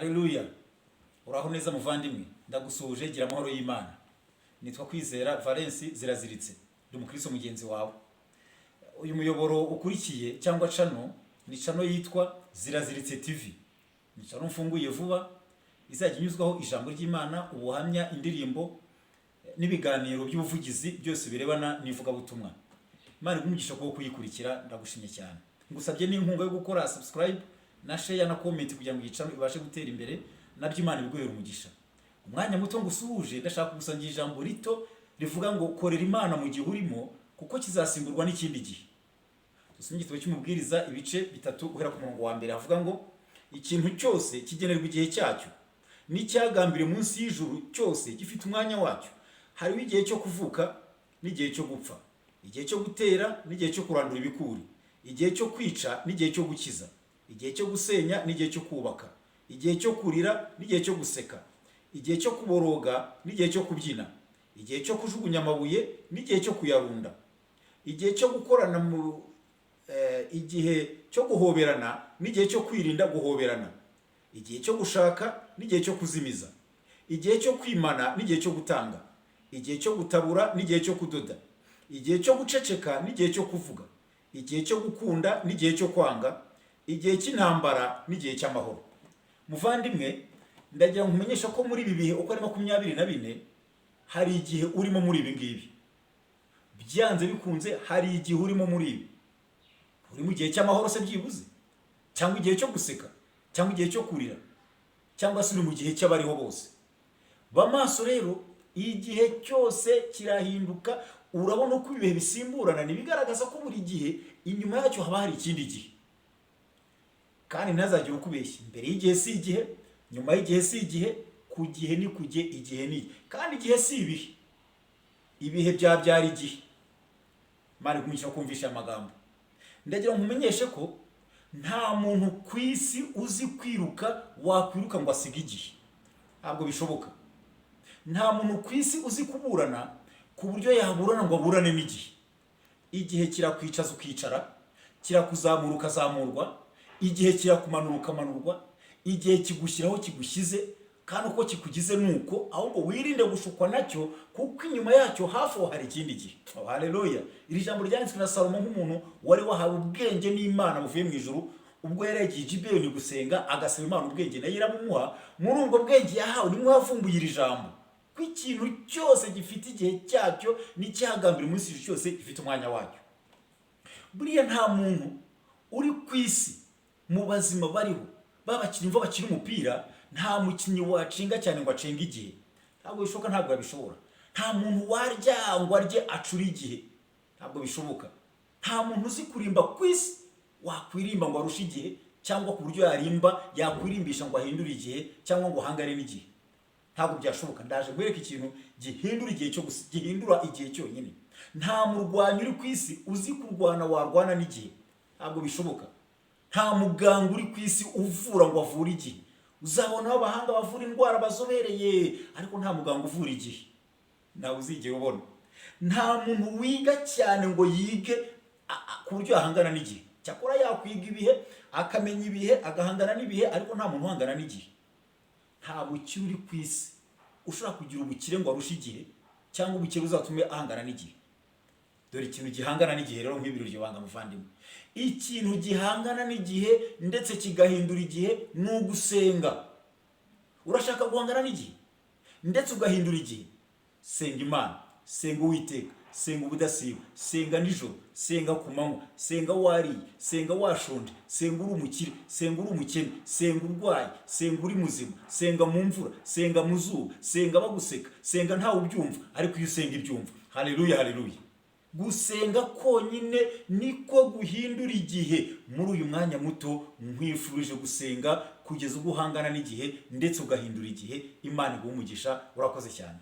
Haleluya. Uraho neza muvandimwe, ndagusuhuje, gira amahoro y'Imana. Nitwa Kwizera Valence Ziraziritse, ndi umukristo mugenzi wawe. Uyu muyoboro ukurikiye cyangwa channel ni channel yitwa Ziraziritse TV. Ni channel mfunguye vuba, izajya inyuzwaho ijambo ry'Imana, ubuhamya, indirimbo n'ibiganiro by'ubuvugizi byose birebana n'ivuga butumwa. Imana umugisha ko kuyikurikira, ndagushimye cyane. Ngusabye n'inkunga yo gukora subscribe na share na comment kugira ngo icano ibashe gutera imbere, nabyo Imana ibiguhera umugisha. Umwanya muto ngusuhuje, ndashaka kugusangira ijambo rito rivuga ngo korera Imana mu gihe urimo, kuko kizasimburwa n'ikindi gihe. Dusomye igitabo cy'umubwiriza ibice bitatu guhera ku murongo wa mbere, havuga ngo ikintu cyose kigenerwa igihe cyacyo, n'icyagambire munsi y'ijuru cyose gifite umwanya wacyo. Hariho igihe cyo kuvuka n'igihe cyo gupfa, igihe cyo gutera n'igihe cyo kurandura ibikuri, igihe cyo kwica n'igihe cyo gukiza, igihe cyo gusenya n'igihe cyo kubaka, igihe cyo kurira n'igihe cyo guseka, igihe cyo kuboroga n'igihe cyo kubyina, igihe cyo kujugunya amabuye n'igihe cyo kuyarunda, igihe cyo gukorana igihe cyo guhoberana n'igihe cyo kwirinda guhoberana, igihe cyo gushaka n'igihe cyo kuzimiza, igihe cyo kwimana n'igihe cyo gutanga, igihe cyo gutabura n'igihe cyo kudoda, igihe cyo guceceka n'igihe cyo kuvuga, igihe cyo gukunda n'igihe cyo kwanga, igihe cy'intambara n'igihe cy'amahoro. Muvandimwe, ndagira ngo umenyesha ko muri ibi bihe uko ari 24 hari igihe urimo muri ibi ngibi. Byanze bikunze hari igihe urimo muri ibi. Uri mu gihe cy'amahoro se byibuze, cyangwa igihe cyo guseka, cyangwa igihe cyo kurira, cyangwa se uri mu gihe cy'abariho bose. Bamaso rero, igihe cyose kirahinduka. Urabona uko ibihe bisimburana, nibigaragaza ko buri gihe inyuma yacyo haba hari ikindi gihe. Kandi ntazagire ukubeshya, imbere y'igihe si igihe, nyuma y'igihe si igihe, ku gihe ni kujye, igihe ni. Kandi igihe si ibihe. Ibihe byabyara igihe. Mari kumisha kumvisha amagambo. Ndagira ngo umenyeshe ko nta muntu ku isi uzi kwiruka wakwiruka ngo asige igihe. Ntabwo bishoboka. Nta muntu ku isi uzi kuburana ku buryo yaburana ngo aburane n'igihe. Igihe kirakwicaza ukicara, kirakuzamura ukazamurwa, igihe kirakumanura ukamanurwa, igihe kigushyiraho kigushyize, kandi uko kikugize nuko, ahubwo wirinde gushukwa nacyo, kuko inyuma yacyo hafi aho hari ikindi gihe. Oh, haleluya. Iri jambo ryanditswe na Salomo nk'umuntu wari wahawe ubwenge n'Imana buvuye mu ijuru, ubwo yaragiye Gibeyoni gusenga agasaba Imana ubwenge, nayo iramumuha. Muri ubwo bwenge yahawe nimwe havumbuye iri jambo, ko ikintu cyose gifite igihe cyacyo, n'icyagambira munsi y'ijuru cyose gifite umwanya wacyo. Buriya nta muntu uri ku isi mu bazima bariho, babakiri imva bakiri umupira, nta mukinnyi wacinga cyane ngo acenga igihe. Ntabwo bishoboka, ntabwo yabishobora. Nta muntu warya ngo arye acura igihe. Ntabwo bishoboka. Nta muntu uzi kurimba ku isi wakwirimba ngo arushe igihe, cyangwa ku buryo yarimba yakwirimbisha ngo ahindure igihe, cyangwa ngo hangare n'igihe. Ntabwo byashoboka. Ndaje kwereka ikintu gihindura igihe cyo gihindura igihe cyonyine. Nta murwanyi uri ku isi uzi kurwana warwana n'igihe. Ntabwo bishoboka. Nta muganga uri ku isi uvura ngo avure igihe. Uzabona abahanga bavura indwara bazobereye, ariko nta muganga uvura igihe. Nawe uzigera ubona. Nta muntu wiga cyane ngo yige ku buryo ahangana n'igihe. Cyakora yakwiga ibihe, akamenya ibihe, agahangana n'ibihe, ariko nta muntu uhangana n'igihe. Nta bukire uri ku isi ushobora kugira ubukire ngo arushe igihe, cyangwa ubukire uzatume ahangana n'igihe. Dore ikintu gihangana n'igihe rero nk'ibiro ry'ibanga muvandimwe. Ikintu gihangana n'igihe ndetse kigahindura igihe ni ugusenga. Urashaka guhangana n'igihe ndetse ugahindura igihe? Senga Imana, senga Uwiteka, senga ubudasiba, senga nijoro, senga ku manywa, senga wariye, senga washonje, senga uri umukire, senga uri umukene, senga urwaye, senga uri muzima, senga mu mvura, senga mu zuba, senga baguseka, senga ntawe ubyumva, ariko iyo usenga ibyumva. Haleluya, haleluya. Gusenga konyine niko guhindura igihe. Muri uyu mwanya muto nkwifurije gusenga kugeza ubwo uhangana n'igihe ndetse ugahindura igihe. Imana iguhe umugisha. Urakoze cyane.